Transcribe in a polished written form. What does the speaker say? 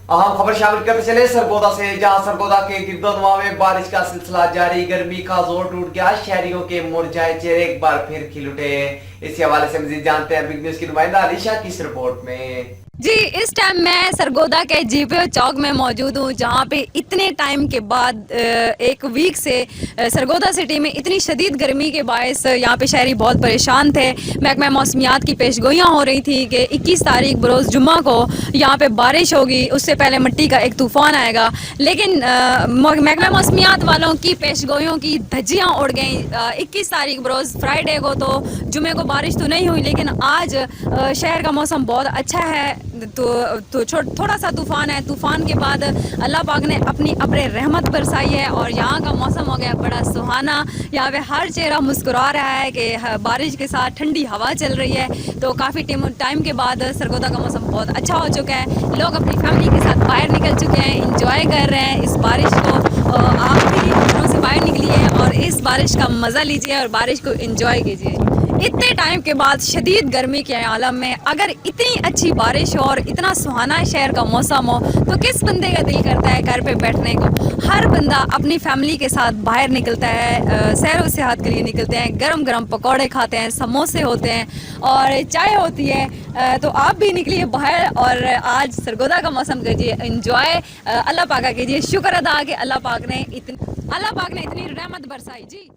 अहम खबर शामिल करते चले सरगोदा से, जहां सरगोदा के गिरदोनवा में बारिश का सिलसिला जारी। गर्मी का जोर टूट गया, शहरियों के मुरझाए चेहरे एक बार फिर खिल उठे। इसी हवाले से मजीद जानते हैं बिग न्यूज की नुमाइंदा अलीशा की इस रिपोर्ट में। जी, इस टाइम मैं सरगोदा के जीपीओ चौक में मौजूद हूँ, जहाँ पे इतने टाइम के बाद एक वीक से सरगोदा सिटी में इतनी शदीद गर्मी के बायस यहाँ पे शहरी बहुत परेशान थे। महकमा मौसमियात की पेशगोइयाँ हो रही थी कि 21 तारीख बरोज़ जुम्मा को यहाँ पे बारिश होगी, उससे पहले मिट्टी का एक तूफ़ान आएगा। लेकिन महकमा मौसमियात वालों की पेशगोइयों की धज्जियाँ उड़ गई। 21 तारीख बरोज़ फ्राइडे को तो जुम्मे को बारिश तो नहीं हुई, लेकिन आज शहर का मौसम बहुत अच्छा है। तो थोड़ा सा तूफ़ान है। तूफ़ान के बाद अल्लाह पाक ने अपनी अब्र रहमत बरसाई है और यहाँ का मौसम हो गया बड़ा सुहाना। यहाँ पे हर चेहरा मुस्कुरा रहा है कि बारिश के साथ ठंडी हवा चल रही है। तो काफ़ी टाइम के बाद सरगोदा का मौसम बहुत अच्छा हो चुका है। लोग अपनी फैमिली के साथ बाहर निकल चुके हैं, इंजॉय कर रहे हैं इस बारिश को। आप भी घरों से बाहर निकलिए और इस बारिश का मज़ा लीजिए और बारिश को इंजॉय कीजिए। इतने टाइम के बाद शदीद गर्मी के आलम में अगर इतनी अच्छी बारिश हो और इतना सुहाना शहर का मौसम हो तो किस बंदे का दिल करता है घर पे बैठने को। हर बंदा अपनी फैमिली के साथ बाहर निकलता है, सैर व सियाहत के लिए निकलते हैं। गरम गरम पकौड़े खाते हैं, समोसे होते हैं और चाय होती है। तो आप भी निकलिए बाहर और आज सरगोदा का मौसम कीजिए इंजॉय। अल्लाह पाक का कीजिए शुक्र अदा कि अल्लाह पाक ने इतनी रहमत बरसाई। जी।